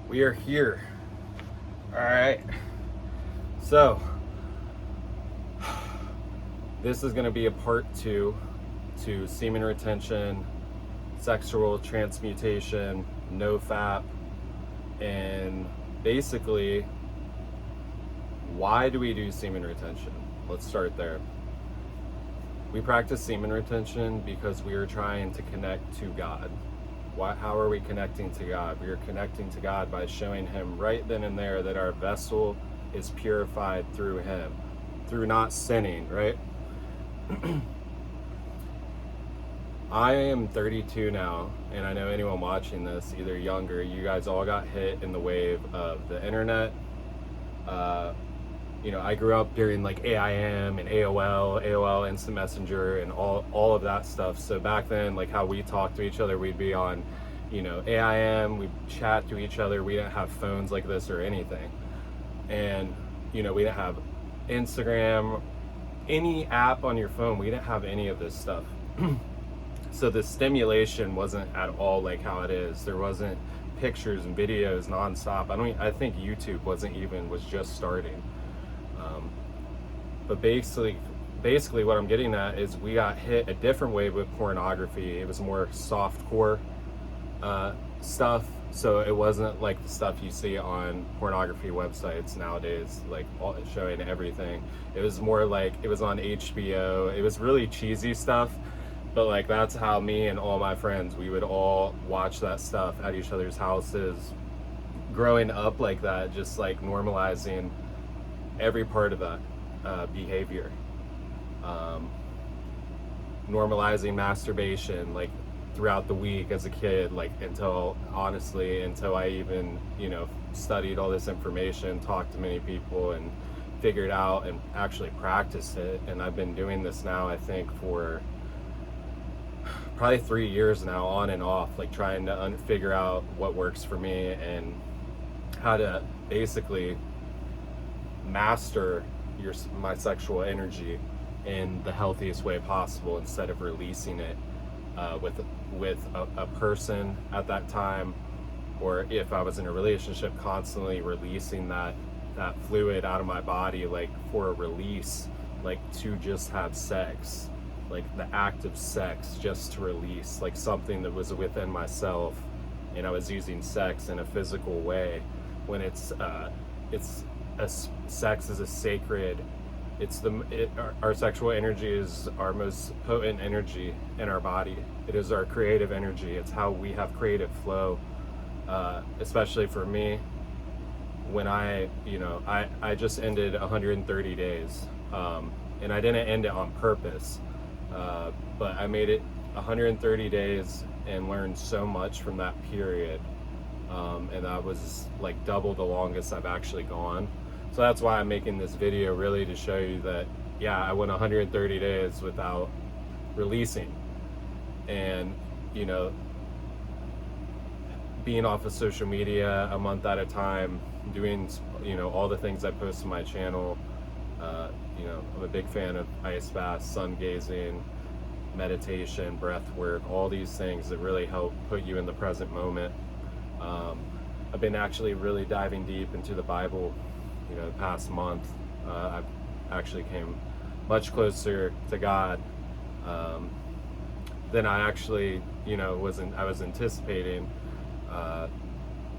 We are here. All right. So, this is going to be a part 2 to semen retention, sexual transmutation, no-fap, and basically, why do we do semen retention? Let's start there. We practice semen retention because we are trying to connect to God. How are we connecting to God? We are connecting to God by showing Him right then and there that our vessel is purified through Him, through not sinning, right? I am 32 now, and I know anyone watching this, either younger, you guys all got hit in the wave of the internet. I grew up during like AIM and AOL Instant Messenger, and all of that stuff. So back then, like how we talked to each other, we'd be on, AIM, we'd chat to each other. We didn't have phones like this or anything. And, we didn't have Instagram, any app on your phone. We didn't have any of this stuff. So the stimulation wasn't at all like how it is. There wasn't pictures and videos nonstop. I think YouTube was just starting. But basically what I'm getting at is we got hit a different way with pornography. It was more softcore stuff. So it wasn't like the stuff you see on pornography websites nowadays, like showing everything. It was more like it was on HBO. It was really cheesy stuff. But like that's how me and all my friends, we would all watch that stuff at each other's houses, growing up like that, just like normalizing every part of that behavior. Normalizing masturbation like throughout the week as a kid, like until I even, studied all this information, talked to many people, and figured out and actually practiced it. And I've been doing this now, I think, for probably 3 years now, on and off, like trying to figure out what works for me and how to basically master my sexual energy in the healthiest way possible, instead of releasing it with a person at that time, or if I was in a relationship, constantly releasing that fluid out of my body, like for a release, like to just have sex, like the act of sex, just to release like something that was within myself, and I was using sex in a physical way, when sex is a sacred, our sexual energy is our most potent energy in our body. It is our creative energy. It's how we have creative flow, especially for me. When I just ended 130 days, and I didn't end it on purpose, but I made it 130 days and learned so much from that period, and that was like double the longest I've actually gone. So that's why I'm making this video, really to show you that, yeah, I went 130 days without releasing. And, being off of social media a month at a time, doing, all the things I post on my channel. I'm a big fan of ice baths, sun gazing, meditation, breath work, all these things that really help put you in the present moment. I've been actually really diving deep into the Bible, the past month. I've actually came much closer to God than I actually, I was anticipating,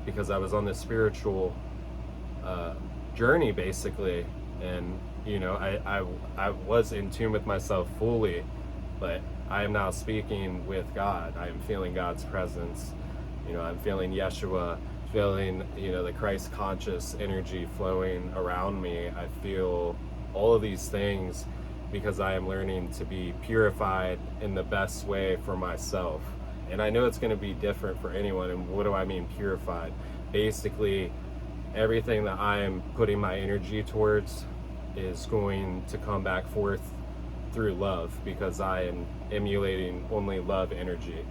because I was on this spiritual journey, basically, and I was in tune with myself fully, but I am now speaking with God. I am feeling God's presence. I'm feeling Yeshua, feeling, the Christ conscious energy flowing around me. I feel all of these things because I am learning to be purified in the best way for myself. And I know it's going to be different for anyone. And what do I mean purified? Basically, everything that I am putting my energy towards is going to come back forth through love, because I am emulating only love energy.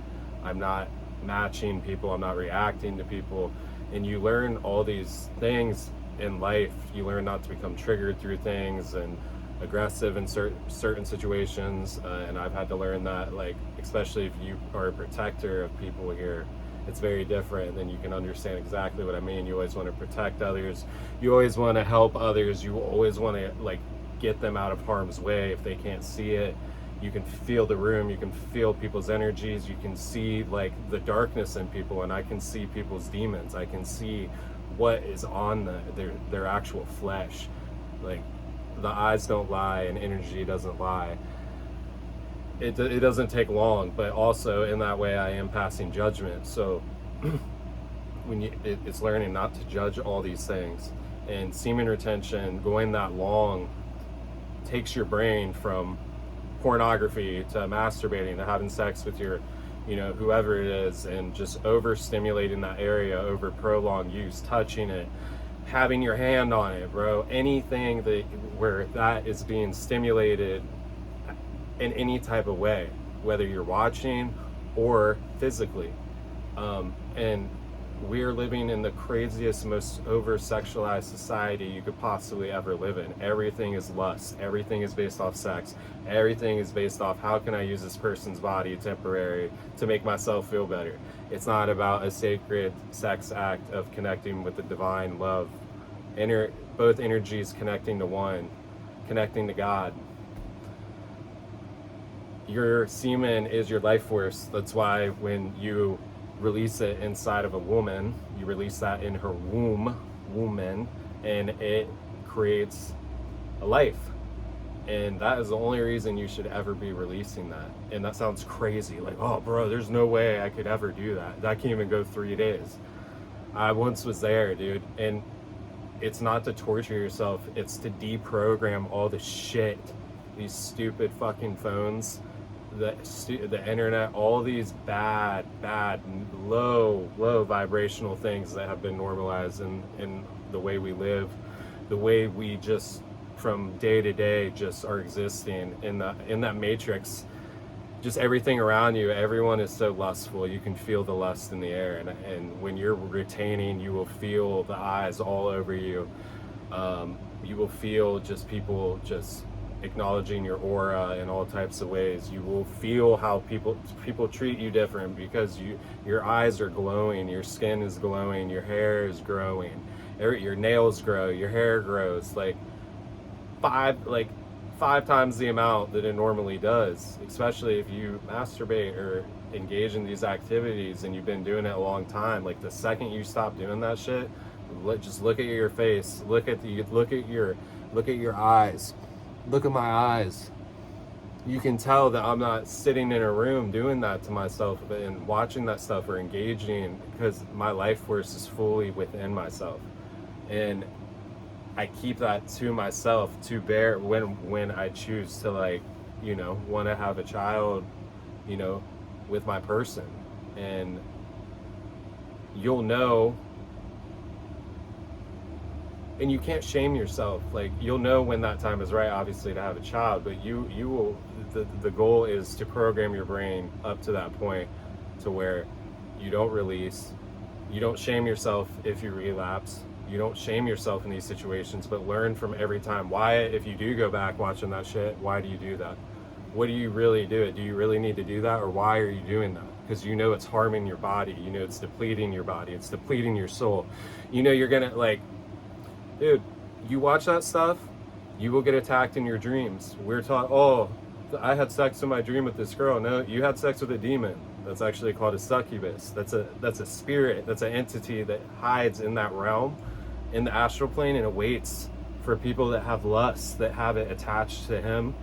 I'm not matching people, I'm not reacting to people. And you learn all these things in life. You learn not to become triggered through things and aggressive in certain situations, and I've had to learn that, like, especially if you are a protector of people here, it's very different. Then you can understand exactly what I mean. You always want to protect others, you always want to help others, you always want to like get them out of harm's way if they can't see it. You can feel the room, you can feel people's energies, you can see like the darkness in people, and I can see people's demons. I can see what is on their actual flesh. Like, the eyes don't lie and energy doesn't lie. It doesn't take long, but also in that way I am passing judgment. So it's learning not to judge all these things. And semen retention, going that long, takes your brain from pornography to masturbating to having sex with your, whoever it is, and just overstimulating that area over prolonged use, touching it, having your hand on it, bro. Anything where that is being stimulated in any type of way, whether you're watching or physically. And we're living in the craziest, most over-sexualized society you could possibly ever live in. Everything is lust. Everything is based off sex. Everything is based off, how can I use this person's body temporary to make myself feel better? It's not about a sacred sex act of connecting with the divine love. Both energies connecting to one, connecting to God. Your semen is your life force. That's why when you release it inside of a woman, you release that in her woman, and it creates a life. And that is the only reason you should ever be releasing that. And that sounds crazy, like, oh bro, there's no way I could ever do that. That can't even go 3 days. I once was there, dude. And it's not to torture yourself, it's to deprogram all the shit, these stupid fucking phones, the internet, all these bad, low vibrational things that have been normalized in the way we live, the way we just from day to day just are existing in that matrix. Just everything around you, everyone is so lustful. You can feel the lust in the air, and when you're retaining, you will feel the eyes all over you. You will feel just people just acknowledging your aura in all types of ways. You will feel how people treat you different because your eyes are glowing, your skin is glowing, your hair is growing, your nails grow, your hair grows like five times the amount that it normally does, especially if you masturbate or engage in these activities and you've been doing it a long time. Like, the second you stop doing that shit, just look at your face, look at your eyes. Look at my eyes. You can tell that I'm not sitting in a room doing that to myself and watching that stuff or engaging, because my life force is fully within myself. And I keep that to myself to bear when I choose to, like, want to have a child, with my person. And you'll know. And you can't shame yourself. Like, you'll know when that time is right, obviously, to have a child, but you will, the goal is to program your brain up to that point to where you don't release, you don't shame yourself if you relapse, you don't shame yourself in these situations, but learn from every time. Why, if you do go back watching that shit, why do you do that? What do you really do it? Do you really need to do that, or why are you doing that? Because it's harming your body, it's depleting your body, it's depleting your soul. You're gonna, like, dude, you watch that stuff, you will get attacked in your dreams. We're taught, oh, I had sex in my dream with this girl. No, you had sex with a demon. That's actually called a succubus. That's a spirit. That's an entity that hides in that realm, in the astral plane, and awaits for people that have lust, that have it attached to him,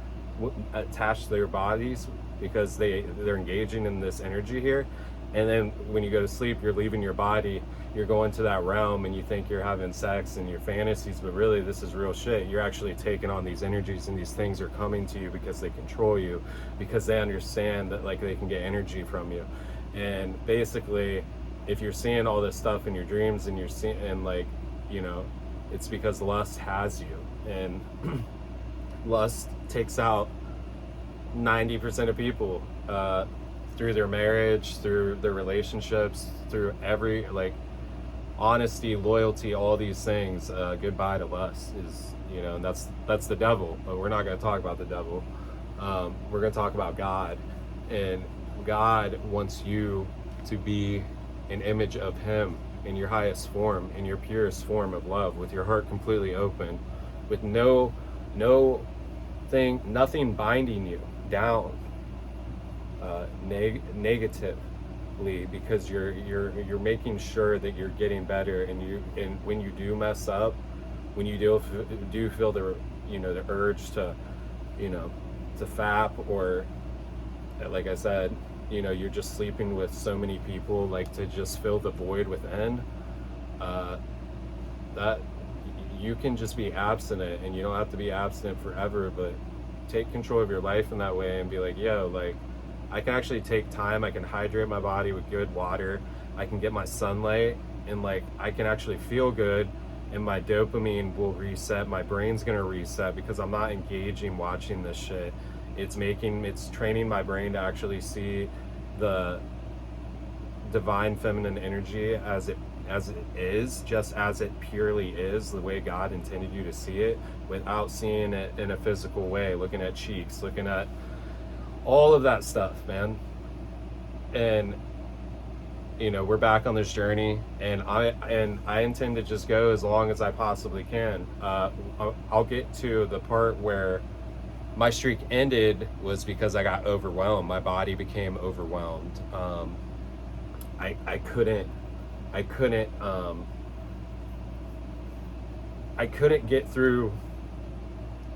attached to their bodies, because they're engaging in this energy here. And then when you go to sleep, you're leaving your body, you're going to that realm, and you think you're having sex and your fantasies, but really this is real shit. You're actually taking on these energies, and these things are coming to you because they control you, because they understand that, like, they can get energy from you. And basically, if you're seeing all this stuff in your dreams and you're seeing, and like, it's because lust has you, and lust takes out 90% of people, through their marriage, through their relationships, through every, like, honesty, loyalty, all these things. Goodbye to lust is, and that's the devil. But we're not going to talk about the devil. We're going to talk about God. And God wants you to be an image of him in your highest form, in your purest form of love, with your heart completely open, with nothing binding you down negatively, because you're making sure that you're getting better. And when you do mess up, when you do feel the the urge to to fap, or like I said, you're just sleeping with so many people, like, to just fill the void within, that you can just be abstinent. And you don't have to be abstinent forever, but take control of your life in that way, and be like, yo, like, I can actually take time, I can hydrate my body with good water, I can get my sunlight, and like, I can actually feel good, and my dopamine will reset, my brain's gonna reset, because I'm not engaging watching this shit. It's training my brain to actually see the divine feminine energy as it is, just as it purely is, the way God intended you to see it, without seeing it in a physical way, looking at cheeks, looking at all of that stuff, man. And we're back on this journey, and I intend to just go as long as I possibly can. I'll get to the part where my streak ended, was because I got overwhelmed. My body became overwhelmed. I couldn't get through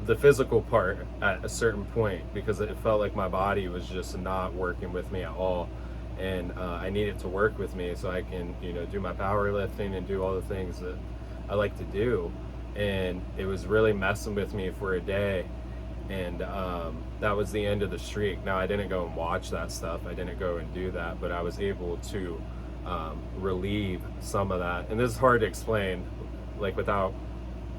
the physical part at a certain point, because it felt like my body was just not working with me at all. And I need it to work with me, so I can do my powerlifting and do all the things that I like to do. And it was really messing with me for a day, and that was the end of the streak. Now, I didn't go and watch that stuff, I didn't go and do that, but I was able to relieve some of that. And this is hard to explain, like, without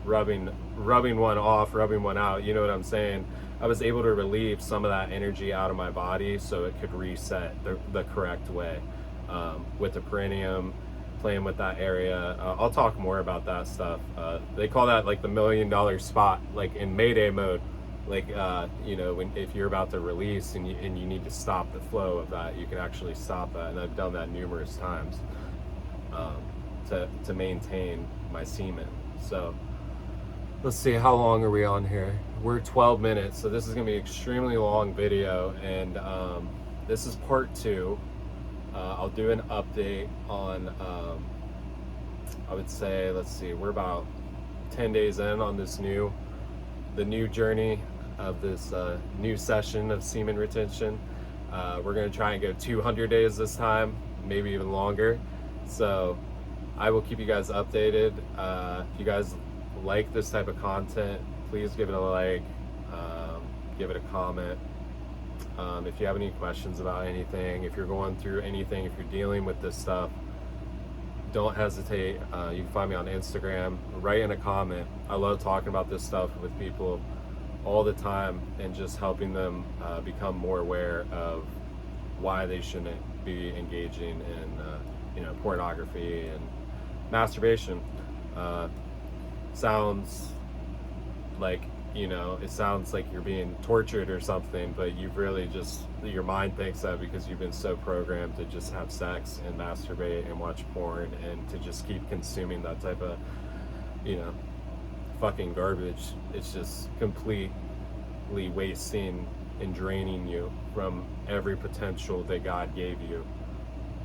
rubbing one off, rubbing one out, you know what I'm saying? I was able to relieve some of that energy out of my body, so it could reset the correct way, with the perineum, playing with that area. I'll talk more about that stuff. They call that like the $1 million spot, like in Mayday mode, like if you're about to release and you need to stop the flow of that, you can actually stop that. And I've done that numerous times to maintain my semen. So let's see, how long are we on here? We're 12 minutes, so this is gonna be an extremely long video, and this is part 2. I'll do an update on, I would say, let's see, we're about 10 days in on the new journey of this new session of semen retention. We're gonna try and go 200 days this time, maybe even longer. So I will keep you guys updated. If you guys like this type of content, please give it a like, give it a comment. If you have any questions about anything, if you're going through anything, if you're dealing with this stuff, don't hesitate. You can find me on Instagram, write in a comment. I love talking about this stuff with people all the time, and just helping them become more aware of why they shouldn't be engaging in pornography and masturbation. Sounds like it sounds like you're being tortured or something, but you've really just, your mind thinks that because you've been so programmed to just have sex and masturbate and watch porn, and to just keep consuming that type of fucking garbage. It's just completely wasting and draining you from every potential that God gave you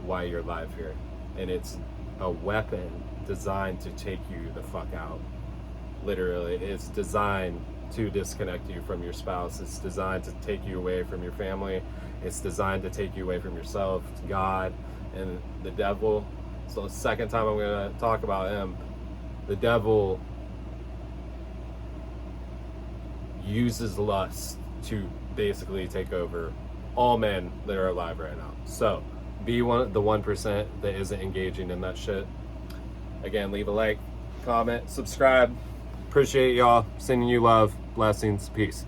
while you're alive here. And it's a weapon designed to take you the fuck out. Literally, it's designed to disconnect you from your spouse. It's designed to take you away from your family. It's designed to take you away from yourself, God, and the devil. So the second time I'm going to talk about him, the devil uses lust to basically take over all men that are alive right now. So be the 1% that isn't engaging in that shit. Again, leave a like, comment, subscribe. Appreciate y'all. Sending you love, blessings, peace.